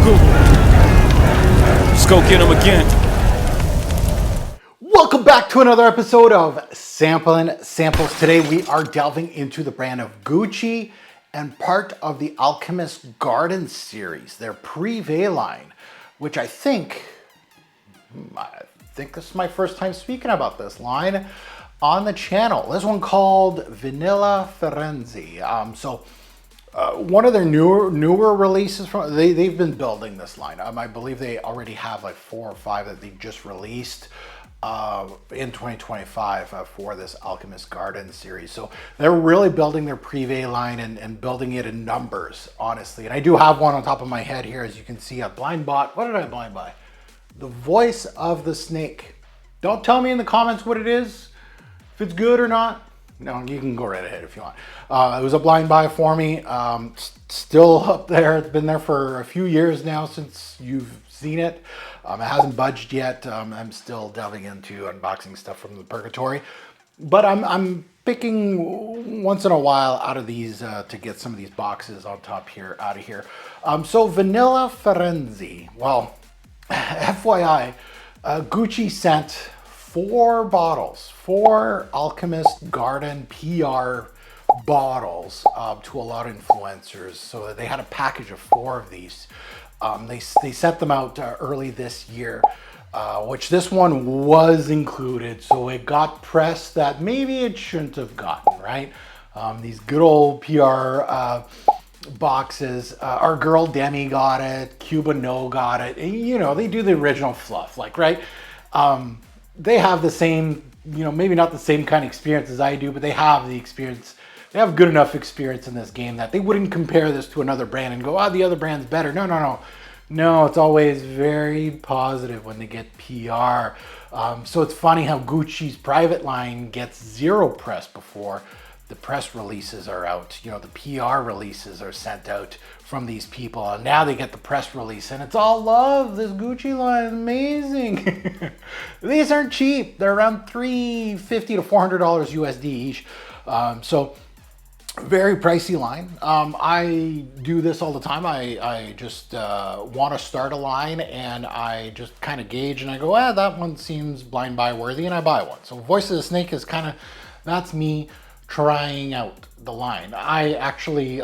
Google. Let's go get them again. Welcome back to another episode of Samplin Samples. Today we are delving into the brand of Gucci and part of the Alchemist Garden series, their Privé line, which I think this is my first time speaking about this line on the channel. This one called Vanilla Firenze. One of their newer releases from they've been building this line. I believe they already have like 4 or 5 that they just released in 2025 for this Alchemist Garden series. So they're really building their Privé line and building it in numbers, honestly. And I do have one on top of my head here, as you can see. I blind bought. What did I blind buy? The Voice of the Snake. Don't tell me in the comments what it is, if it's good or not. No, you can go right ahead if you want. It was a blind buy for me. Still up there. It's been there for a few years now since you've seen it. It hasn't budged yet. I'm still delving into unboxing stuff from the purgatory. But I'm picking once in a while out of these to get some of these boxes on top here, out of here. So Vanilla Firenze. Well, FYI, Gucci sent 4 bottles, 4 Alchemist Garden PR bottles to a lot of influencers. So they had a package of 4 of these. They sent them out early this year, which this one was included. So it got press that maybe it shouldn't have gotten, right? These good old PR boxes. Our girl Demi got it. Cuba No got it. And, you know, they do the original fluff, like, right? They have the same, you know, maybe not the same kind of experience as I do, but they have the experience. They have good enough experience in this game that they wouldn't compare this to another brand and go, oh, the other brand's better. No, it's always very positive when they get PR. So it's funny how Gucci's private line gets 0 press before the press releases are out. You know, the PR releases are sent out from these people, and now they get the press release, and it's all love. This Gucci line is amazing. These aren't cheap. They're around $350 to $400 USD each. So very pricey line. I do this all the time. I just want to start a line, and I just kind of gauge, and I go, that one seems blind buy worthy, and I buy one. So Voice of the Snake is kind of, that's me trying out the line. I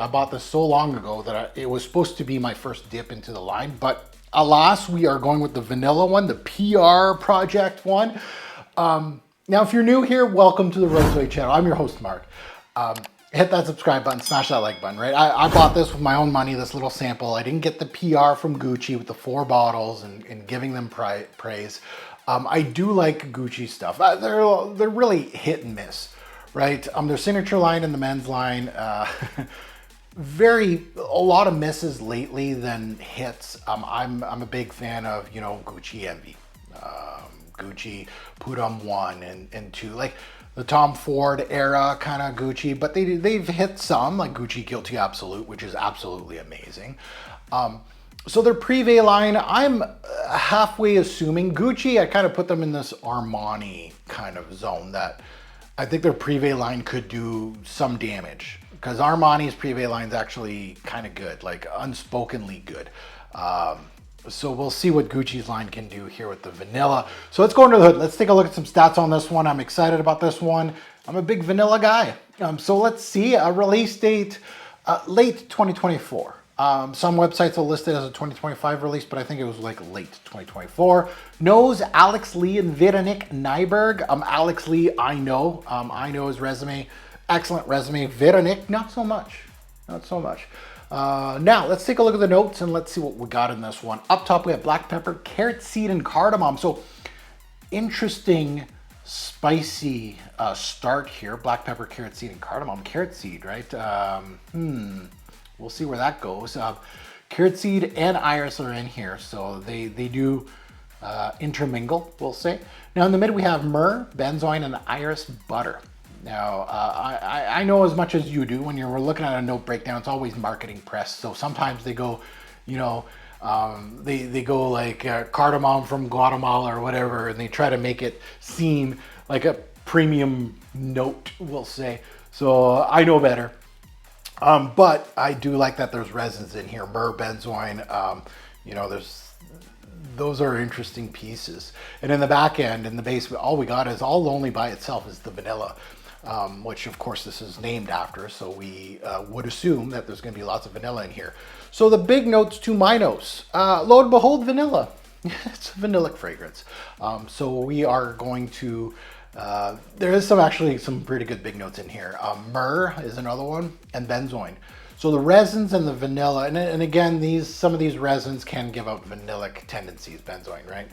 bought this so long ago that it was supposed to be my first dip into the line, but alas, we are going with the vanilla one, the PR project one. Now, if you're new here, welcome to the Roseway channel. I'm your host, Mark. Hit that subscribe button, smash that like button, right? I bought this with my own money, this little sample. I didn't get the PR from Gucci with the 4 bottles and giving them praise. I do like Gucci stuff. They're really hit and miss, right? Their signature line and the men's line, a lot of misses lately than hits. I'm a big fan of, you know, Gucci Envy, Gucci Pudum 1 and 2, like the Tom Ford era kind of Gucci, but they've hit some, like Gucci Guilty Absolute, which is absolutely amazing. So their Privé line, I'm halfway assuming Gucci, I kind of put them in this Armani kind of zone, that I think their Privé line could do some damage, because Armani's Privé line is actually kind of good, like unspokenly good. So we'll see what Gucci's line can do here with the vanilla. So let's go under the hood. Let's take a look at some stats on this one. I'm excited about this one. I'm a big vanilla guy. So let's see, a release date, late 2024. Some websites will list it as a 2025 release, but I think it was like late 2024. Knows Alex Lee and Veronique Nyberg. Alex Lee, I know his resume. Excellent resume. Veronique, not so much. Now, let's take a look at the notes and let's see what we got in this one. Up top, we have black pepper, carrot seed, and cardamom. So, interesting, spicy start here. Black pepper, carrot seed, and cardamom. Carrot seed, right? We'll see where that goes. Carrot seed and iris are in here, so they do intermingle, we'll say. Now, in the middle, we have myrrh, benzoin, and iris butter. Now, I know as much as you do. When you're looking at a note breakdown, it's always marketing press. So sometimes they go, you know, they go like cardamom from Guatemala or whatever, and they try to make it seem like a premium note, we'll say. So I know better. But I do like that there's resins in here, myrrh, benzoin, You know, those are interesting pieces. And in the back end, in the base, all we got is all Lonely by itself is the vanilla, which of course this is named after. So we would assume that there's going to be lots of vanilla in here. So the big notes to my nose, lo and behold, vanilla. It's a vanillic fragrance. So we are going to, there is actually some pretty good big notes in here. Myrrh is another one, and benzoin. So the resins and the vanilla, and again, some of these resins can give out vanillic tendencies, benzoin, right?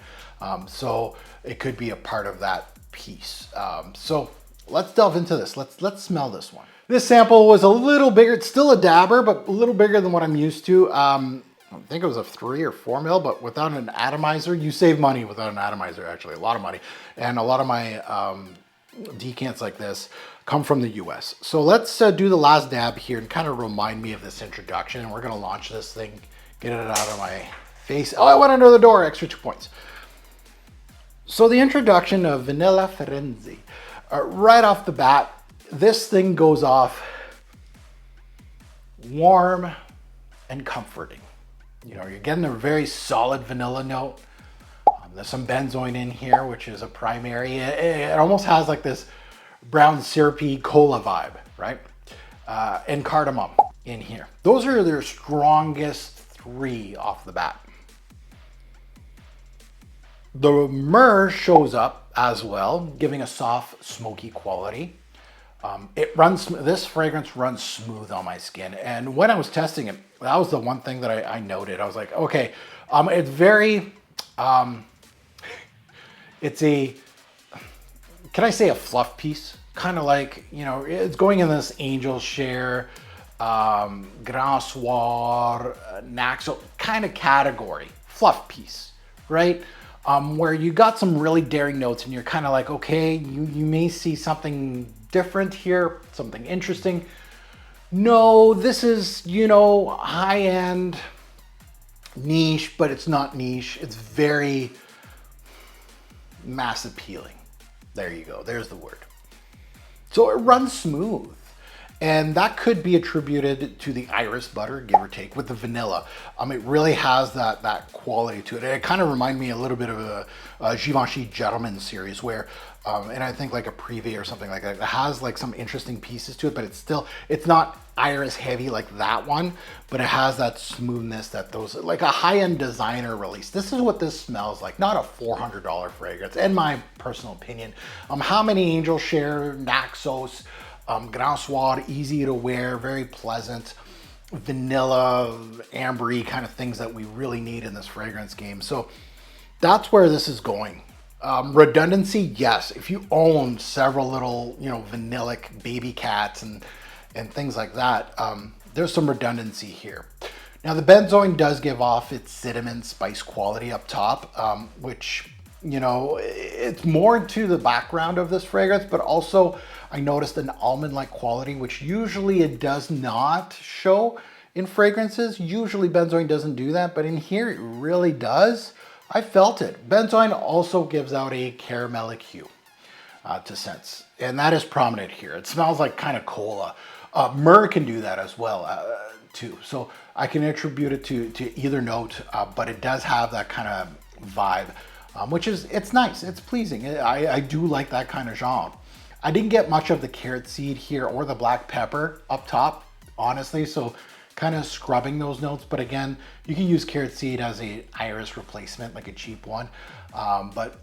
So it could be a part of that piece. So let's delve into this. Let's smell this one. This sample was a little bigger. It's still a dabber, but a little bigger than what I'm used to. I think it was a 3 or 4 mil, but without an atomizer, you save money without an atomizer, actually, a lot of money. And a lot of my decants like this come from the US. So let's do the last dab here and kind of remind me of this introduction. And we're gonna launch this thing, get it out of my face. Oh, I went under the door, extra 2 points. So the introduction of Vanilla Firenze, right off the bat, this thing goes off warm and comforting. You know, you're getting a very solid vanilla note. There's some benzoin in here, which is a primary. It almost has like this brown syrupy cola vibe, right? And cardamom in here. Those are their strongest 3 off the bat. The myrrh shows up as well, giving a soft, smoky quality. This fragrance runs smooth on my skin. And when I was testing it, that was the one thing that I noted. I was like, okay, it's very, it's a, can I say a fluff piece? Kind of like, you know, it's going in this Angel Share, Grand Soir, Naxo kind of category, fluff piece, right? Where you got some really daring notes and you're kind of like, okay, you may see something different here, something interesting. No, this is, you know, high-end niche, but it's not niche. It's very mass appealing. There you go. There's the word. So it runs smooth. And that could be attributed to the iris butter, give or take, with the vanilla. It really has that quality to it. It kind of reminds me a little bit of a Givenchy Gentleman series where, and I think like a Privé or something like that. It has like some interesting pieces to it, but it's not iris heavy like that one, but it has that smoothness that those, like a high-end designer release. This is what this smells like, not a $400 fragrance, in my personal opinion. How many Angel Share, Naxos, Grand Soir, easy to wear, very pleasant, vanilla, ambery kind of things that we really need in this fragrance game. So that's where this is going. Redundancy, yes. If you own several little, you know, vanillic baby cats and things like that, there's some redundancy here. Now the benzoin does give off its cinnamon spice quality up top, which, you know, it's more to the background of this fragrance, but also I noticed an almond-like quality, which usually it does not show in fragrances. Usually benzoin doesn't do that, but in here it really does. I felt it. Benzoin also gives out a caramellic hue to scents, and that is prominent here. It smells like kind of cola. Myrrh can do that as well, too. So I can attribute it to either note, but it does have that kind of vibe, which is, it's nice, it's pleasing. I do like that kind of genre. I didn't get much of the carrot seed here or the black pepper up top, honestly, so kind of scrubbing those notes. But again, you can use carrot seed as a iris replacement, like a cheap one, but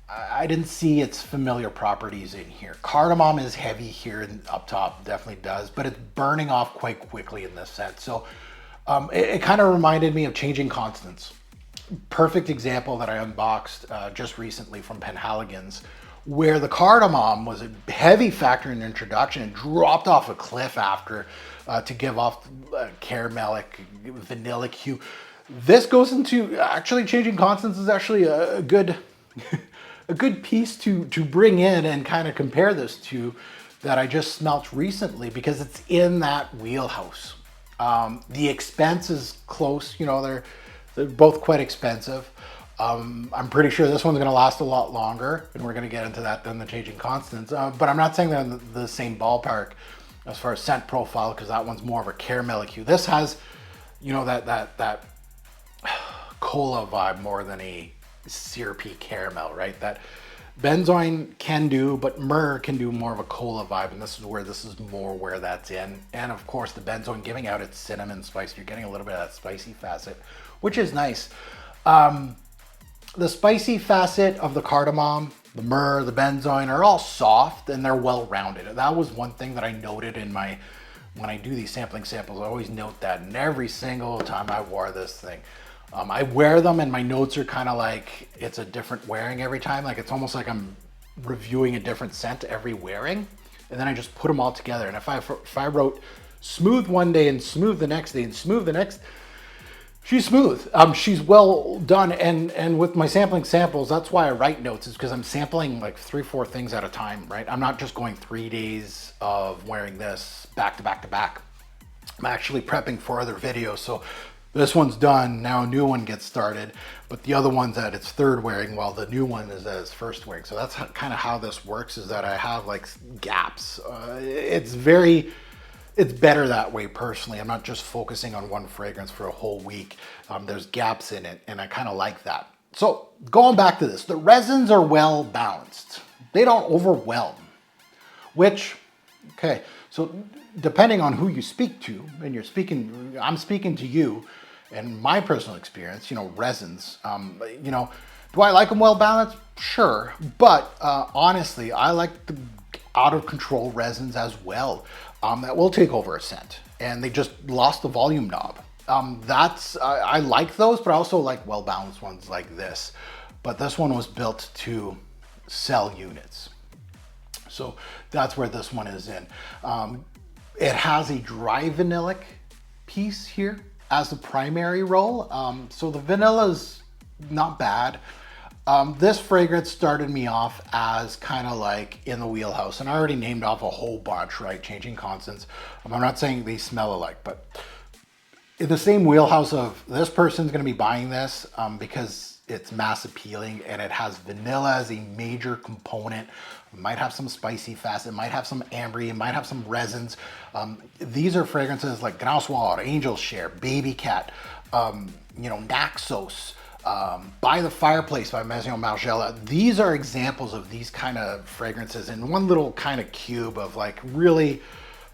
I didn't see its familiar properties in here. Cardamom is heavy here and up top, definitely does, but it's burning off quite quickly in this scent. So it kind of reminded me of Changing Constants. Perfect example that I unboxed just recently from Penhaligon's, where the cardamom was a heavy factor in the introduction and dropped off a cliff after to give off caramellic, vanillic hue. This goes into, actually Changing Constants is actually a good a good piece to bring in and kind of compare this to that I just smelt recently, because it's in that wheelhouse. The expense is close, you know, they're both quite expensive. I'm pretty sure this one's going to last a lot longer, and we're going to get into that than the Changing Constants. But I'm not saying they're in the same ballpark as far as scent profile, because that one's more of a caramellic hue. This has, you know, that cola vibe more than a syrupy caramel, right? That benzoin can do, but myrrh can do more of a cola vibe, and this is more where that's in. And of course, the benzoin giving out its cinnamon spice. You're getting a little bit of that spicy facet, which is nice. The spicy facet of the cardamom, the myrrh, the benzoin are all soft and they're well-rounded. That was one thing that I noted in my, when I do these sampling samples, I always note that, and every single time I wore this thing. I wear them and my notes are kind of like, it's a different wearing every time. Like it's almost like I'm reviewing a different scent every wearing. And then I just put them all together. And if I wrote smooth one day and smooth the next day and smooth the next, she's smooth. She's well done. And with my sampling samples, that's why I write notes, is because I'm sampling like 3-4 things at a time, right? I'm not just going 3 days of wearing this back to back to back. I'm actually prepping for other videos. So this one's done, now a new one gets started, but the other one's at its third wearing while the new one is at its first wearing. So that's kind of how this works, is that I have like gaps. It's better that way personally. I'm not just focusing on one fragrance for a whole week. There's gaps in it, and I kind of like that. So going back to this, the resins are well balanced. They don't overwhelm, which, okay, so depending on who you speak to, and I'm speaking to you, and my personal experience, resins, do I like them well balanced? Sure. But honestly, I like the out of control resins as well, that will take over a scent, and they just lost the volume knob. I like those, but I also like well balanced ones like this. But this one was built to sell units. So that's where this one is in. It has a dry vanillic piece here as the primary roll. So the vanilla's not bad. This fragrance started me off as kind of like in the wheelhouse, and I already named off a whole bunch, right? Changing constants. I'm not saying they smell alike, but in the same wheelhouse of this person's going to be buying this because it's mass appealing and it has vanilla as a major component. It might have some spicy facet, it might have some ambery, it might have some resins. These are fragrances like Gransoir, Angel Share, Baby Cat, Naxos, By the Fireplace by Maison Margiela. These are examples of these kind of fragrances in one little kind of cube of like really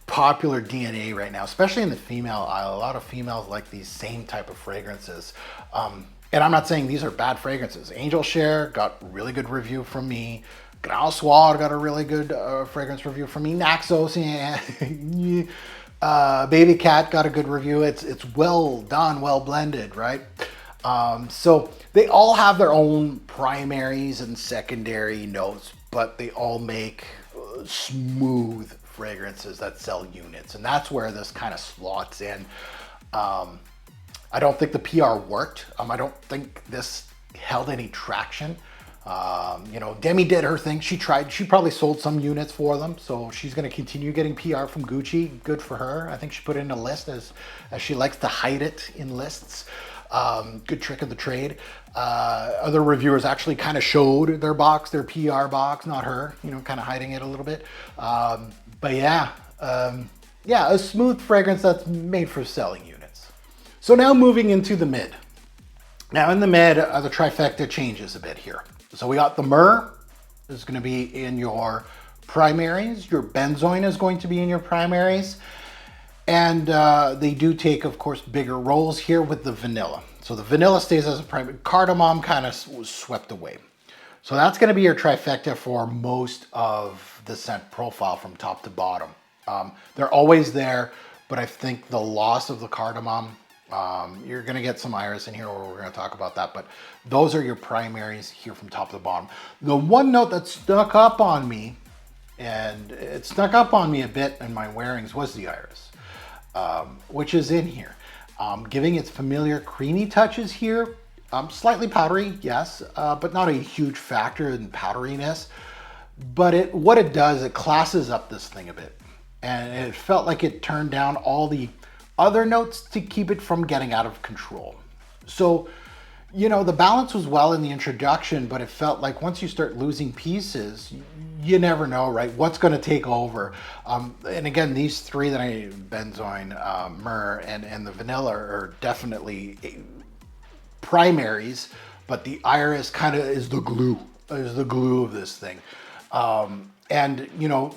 popular DNA right now, especially in the female aisle. A lot of females like these same type of fragrances. And I'm not saying these are bad fragrances. Angel Share got really good review from me. Gransoir got a really good fragrance review from me. Naxos, Baby Cat got a good review. It's well done, well blended, right? So they all have their own primaries and secondary notes, but they all make smooth fragrances that sell units. And that's where this kind of slots in. I don't think the PR worked. I don't think this held any traction. Demi did her thing. She probably sold some units for them. So she's going to continue getting PR from Gucci. Good for her. I think she put it in a list as she likes to hide it in lists. Good trick of the trade. Other reviewers actually kind of showed their box, their PR box, not her, kind of hiding it a little bit. But yeah, a smooth fragrance that's made for selling units. So now moving into the mid. Now in the mid, the trifecta changes a bit here. So we got the myrrh is going to be in your primaries. Your benzoin is going to be in your primaries. And they do take, of course, bigger roles here with the vanilla. So the vanilla stays as a primary. Cardamom kind of was swept away. So that's going to be your trifecta for most of the scent profile from top to bottom. They're always there, but I think the loss of the cardamom, you're going to get some iris in here, or we're going to talk about that, but those are your primaries here from top to the bottom. The one note that snuck up on me, and it snuck up on me a bit in my wearings, was the iris, which is in here. Giving its familiar creamy touches here, slightly powdery, yes, but not a huge factor in powderiness. But what it does, it classes up this thing a bit. And it felt like it turned down all the other notes to keep it from getting out of control. So, the balance was well in the introduction, but it felt like once you start losing pieces, you never know, right? What's going to take over? And again, these three that benzoin, myrrh, and the vanilla are definitely primaries, but the iris kind of is the glue of this thing. And you know,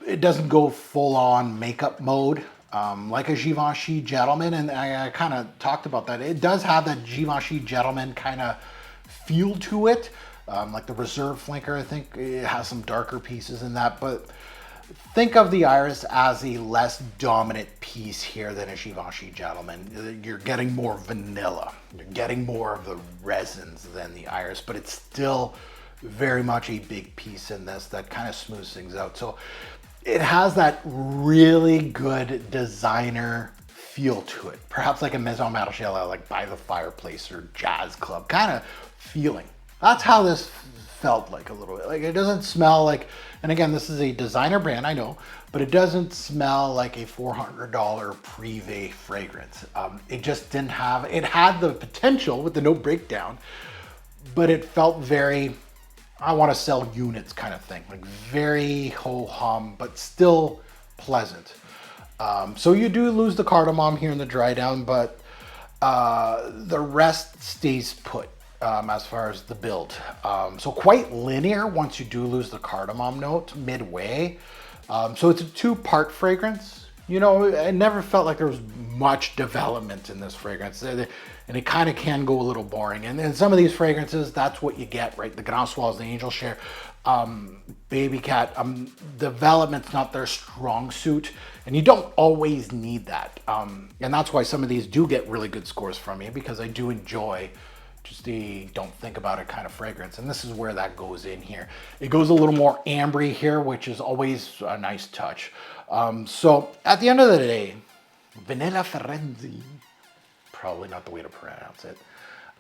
it doesn't go full on makeup mode like a Givenchy Gentleman, and I kind of talked about that. It does have that Givenchy Gentleman kind of feel to it, like the Reserve Flanker. I think it has some darker pieces in that, but think of the iris as a less dominant piece here than a Givenchy Gentleman. You're getting more vanilla. You're getting more of the resins than the iris, but it's still very much a big piece in this that kind of smooths things out. So it has that really good designer feel to it. Perhaps like a Maison Margiela, like By the Fireplace or Jazz Club kind of feeling. That's how this felt like a little bit. Like, it doesn't smell like, and again, this is a designer brand, I know, but it doesn't smell like a $400 Privé fragrance. It just didn't have, it had the potential with the note breakdown, but it felt very, I want to sell units kind of thing, like very ho-hum, but still pleasant. So you do lose the cardamom here in the dry down, but the rest stays put as far as the build. So quite linear once you do lose the cardamom note midway. So it's a 2-part fragrance. You know, I never felt like there was much development in this fragrance. And it kind of can go a little boring. And in some of these fragrances, that's what you get, right? The Grand Soirs, the Angel Share, Baby Cat, development's not their strong suit. And you don't always need that. And that's why some of these do get really good scores from me, because I do enjoy just the don't think about it kind of fragrance. And this is where that goes in here. It goes a little more ambery here, which is always a nice touch. So at the end of the day, Vanilla Firenze, probably not the way to pronounce it,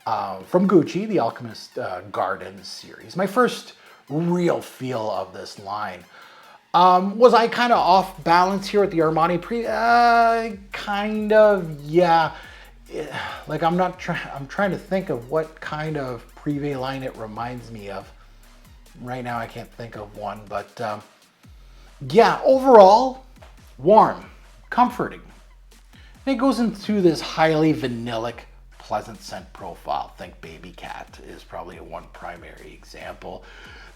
from Gucci, the Alchemist Garden series. My first real feel of this line. Was I kind of off balance here with the Armani kind of, yeah. Like I'm trying to think of what kind of Privé line it reminds me of. Right now I can't think of one, but yeah, overall, warm, comforting. And it goes into this highly vanillic, pleasant scent profile. Think Baby Cat is probably one primary example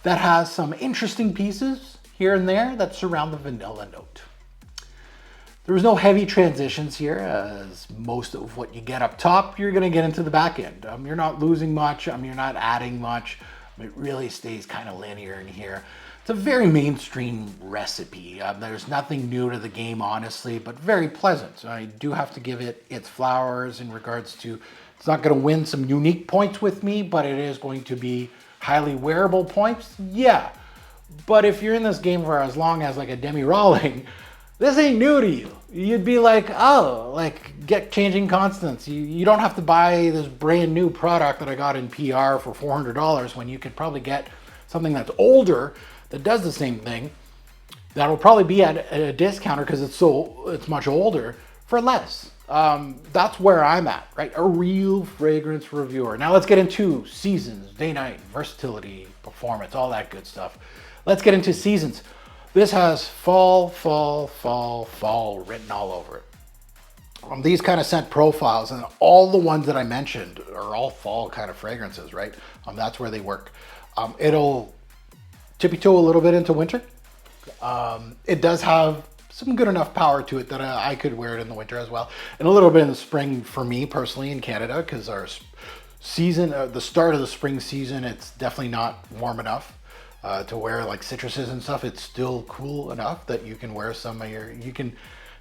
that has some interesting pieces here and there that surround the vanilla note. There was no heavy transitions here, as most of what you get up top, you're going to get into the back end. You're not losing much, you're not adding much. It really stays kind of linear in here. It's a very mainstream recipe. There's nothing new to the game, honestly, but very pleasant. I do have to give it its flowers in regards to, it's not going to win some unique points with me, but it is going to be highly wearable points. Yeah, but if you're in this game for as long as like a Demi Rawling, this ain't new to you. You'd be like, oh, like get changing constants. You don't have to buy this brand new product that I got in PR for $400 when you could probably get something that's older that does the same thing. That'll probably be at a discounter because it's much older for less. That's where I'm at, right? A real fragrance reviewer. Now let's get into seasons, day, night, versatility, performance, all that good stuff. Let's get into seasons. This has fall, fall, fall, fall written all over it. These kind of scent profiles, and all the ones that I mentioned are all fall kind of fragrances, right? That's where they work. It'll tippy-toe a little bit into winter. It does have some good enough power to it that I could wear it in the winter as well. And a little bit in the spring for me personally in Canada, because our season, the start of the spring season, it's definitely not warm enough to wear like citruses and stuff. It's still cool enough that you can wear some of your, you can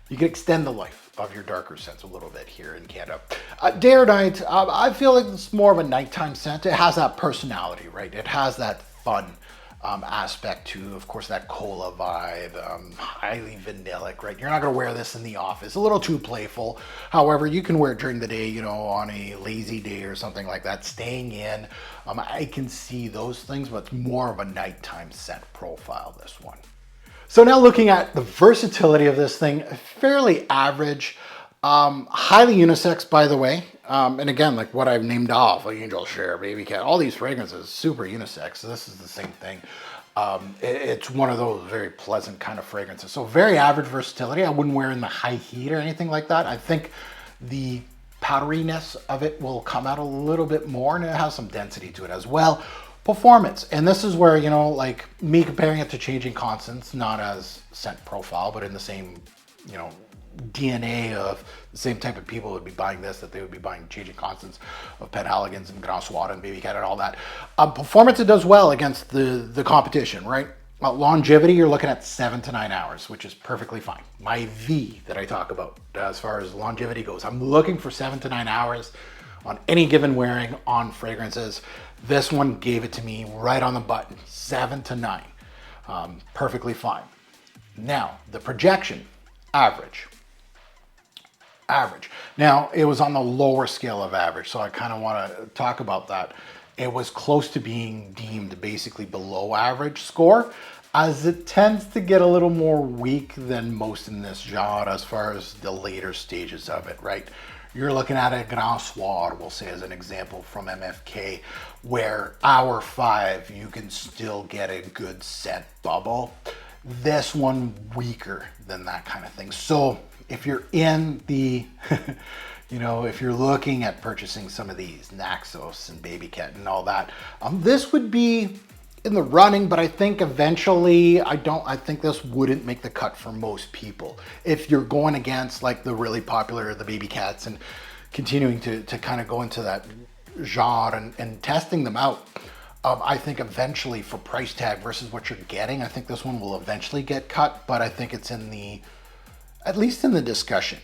extend the life of your darker scents a little bit here in Canada. Day or night, I feel like it's more of a nighttime scent. It has that personality, right? It has that fun aspect to, of course, that cola vibe, highly vanillic, right? You're not going to wear this in the office, a little too playful. However, you can wear it during the day, you know, on a lazy day or something like that, staying in. I can see those things, but it's more of a nighttime scent profile, this one. So now looking at the versatility of this thing, fairly average, highly unisex, by the way. And again, like what I've named off, like Angel Share, Baby Cat, all these fragrances, super unisex. So this is the same thing. It's one of those very pleasant kind of fragrances. So very average versatility. I wouldn't wear in the high heat or anything like that. I think the powderiness of it will come out a little bit more, and it has some density to it as well. Performance, and this is where, you know, like me comparing it to Changing Constants, not as scent profile, but in the same, you know, DNA of the same type of people would be buying this, that they would be buying Changing Constants of Penhaligon's and Grand Soir and Baby Cat and all that. Performance, it does well against the competition, right? Longevity, you're looking at 7 to 9 hours, which is perfectly fine. My V that I talk about as far as longevity goes, I'm looking for 7 to 9 hours on any given wearing on fragrances. This one gave it to me right on the button, 7 to 9. Perfectly fine. Now, the projection, average. Now, it was on the lower scale of average, so I kind of want to talk about that. It was close to being deemed basically below average score, as it tends to get a little more weak than most in this genre as far as the later stages of it, right? You're looking at a Grand Soir, we'll say as an example from MFK, where hour 5, you can still get a good scent bubble. This one weaker than that kind of thing. So if you're in the, you know, if you're looking at purchasing some of these Naxos and Baby Cat and all that, this would be in the running, but I think eventually, I think this wouldn't make the cut for most people. If you're going against like the really popular, the Baby Cats, and continuing to kind of go into that genre and testing them out, I think eventually for price tag versus what you're getting, I think this one will eventually get cut, but I think it's in the, at least in the discussion.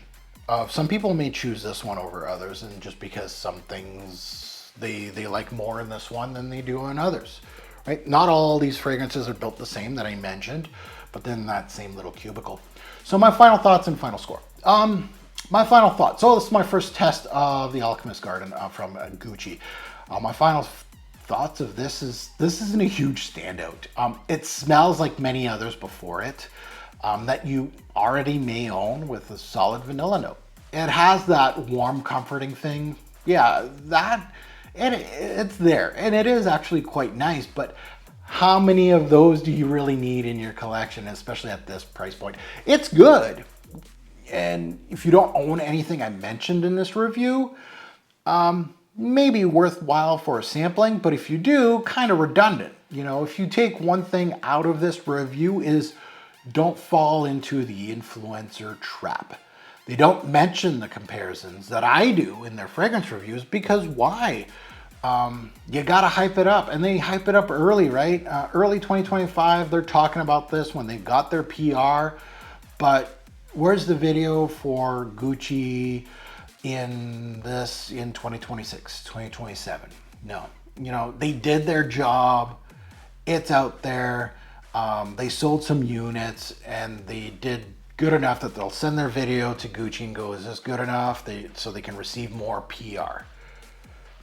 Some people may choose this one over others, and just because some things they like more in this one than they do in others. Right? Not all these fragrances are built the same that I mentioned, but then that same little cubicle. So my final thoughts and final score. My final thoughts. So this is my first test of the Alchemist Garden from Gucci. My final thoughts of this isn't a huge standout. It smells like many others before it that you already may own with a solid vanilla note. It has that warm, comforting thing. Yeah, that. And it's there, and it is actually quite nice, but how many of those do you really need in your collection, especially at this price point? It's good, and if you don't own anything I mentioned in this review, maybe worthwhile for a sampling, but if you do, kind of redundant. You know, if you take one thing out of this review is don't fall into the influencer trap. They don't mention the comparisons that I do in their fragrance reviews, because why? You gotta hype it up, and they hype it up early, right? Early 2025, they're talking about this when they've got their PR, but where's the video for Gucci in 2026, 2027? No, you know, they did their job. It's out there. They sold some units, and they did good enough that they'll send their video to Gucci and go, is this good enough? So they can receive more PR.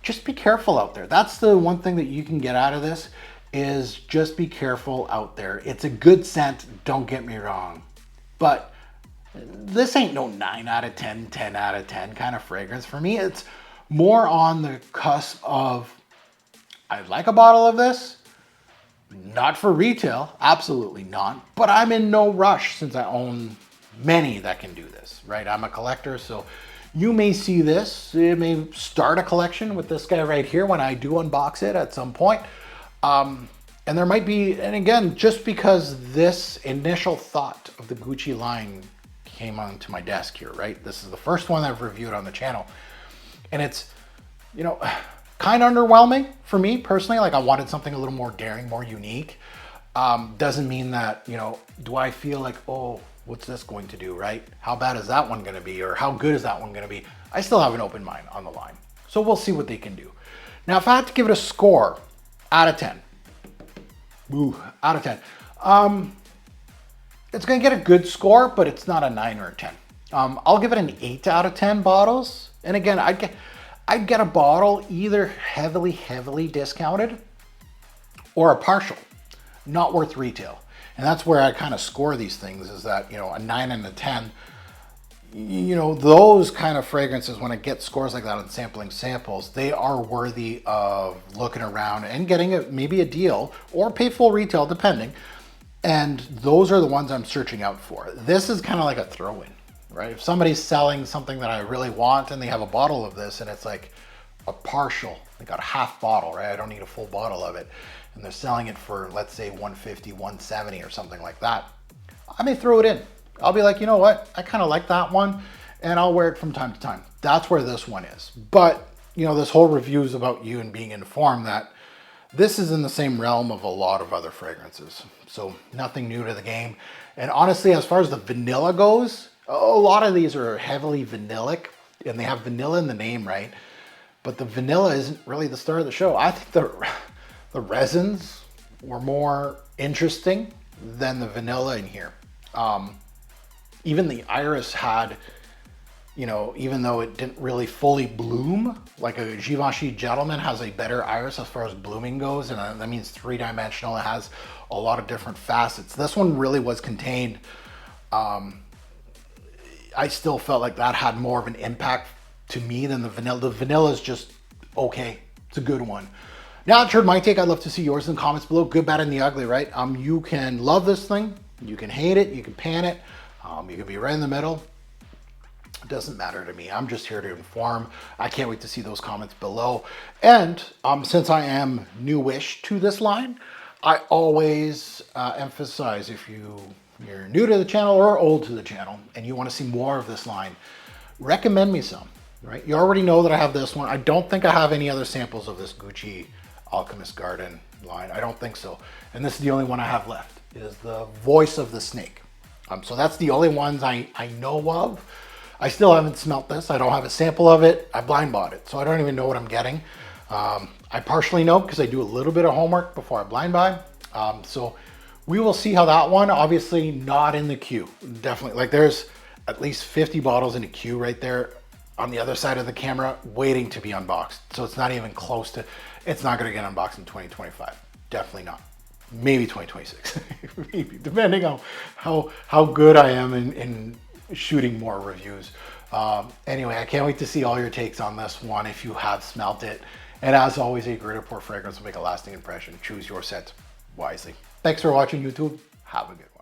Just be careful out there. That's the one thing that you can get out of this, is just be careful out there. It's a good scent, don't get me wrong, but this ain't no 9 out of 10, 10 out of 10 kind of fragrance. For me, it's more on the cusp of, I'd like a bottle of this, not for retail, absolutely not, but I'm in no rush since I own many that can do this, right? I'm a collector, so you may see this. It may start a collection with this guy right here when I do unbox it at some point. And there might be, and again, just because this initial thought of the Gucci line came onto my desk here, right? This is the first one I've reviewed on the channel. And it's, you know, kind of underwhelming for me personally. Like, I wanted something a little more daring, more unique. Doesn't mean that, you know, do I feel like, oh, what's this going to do, right? How bad is that one going to be? Or how good is that one going to be? I still have an open mind on the line. So we'll see what they can do. Now, if I had to give it a score out of 10, out of 10, it's going to get a good score, but it's not a 9 or a 10. I'll give it an 8 out of 10 bottles. And again, I'd get a bottle either heavily discounted or a partial, not worth retail. And that's where I kind of score these things, is that, you know, a 9 and a 10, you know, those kind of fragrances, when it gets scores like that on sampling samples, they are worthy of looking around and getting maybe a deal or pay full retail, depending. And those are the ones I'm searching out for. This is kind of like a throw-in, right? If somebody's selling something that I really want and they have a bottle of this and it's like a partial, they got a half bottle, right? I don't need a full bottle of it. And they're selling it for, let's say 150, 170 or something like that. I may throw it in. I'll be like, you know what? I kind of like that one and I'll wear it from time to time. That's where this one is. But, you know, this whole review is about you and being informed that this is in the same realm of a lot of other fragrances. So nothing new to the game. And honestly, as far as the vanilla goes, a lot of these are heavily vanillic and they have vanilla in the name, right? But the vanilla isn't really the star of the show. I think the resins were more interesting than the vanilla in here. Even the iris had, you know, even though it didn't really fully bloom, like a Givenchy Gentleman has a better iris as far as blooming goes, and that means three-dimensional. It has a lot of different facets. This one really was contained. I still felt like that had more of an impact to me than the vanilla. The vanilla is just okay. It's a good one. Now, that's heard my take. I'd love to see yours in the comments below. Good, bad, and the ugly, right? You can love this thing. You can hate it. You can pan it. You can be right in the middle. It doesn't matter to me. I'm just here to inform. I can't wait to see those comments below. And since I am newish to this line, I always emphasize if you're new to the channel or old to the channel and you want to see more of this line, recommend me some, right? You already know that I have this one. I don't think I have any other samples of this Gucci Alchemist Garden line. I don't think so. And this is the only one I have left, is the Voice of the Snake. So that's the only ones I know of. I still haven't smelt this. I don't have a sample of it. I blind bought it, so I don't even know what I'm getting. I partially know because I do a little bit of homework before I blind buy. So we will see how that one, obviously not in the queue. Definitely, like there's at least 50 bottles in a queue right there on the other side of the camera waiting to be unboxed. So it's not even close to, it's not gonna get unboxed in 2025. Definitely not. Maybe 2026, maybe, depending on how good I am in shooting more reviews. Anyway, I can't wait to see all your takes on this one if you have smelt it. And as always, a great pour fragrance will make a lasting impression. Choose your scent wisely. Thanks for watching, YouTube. Have a good one.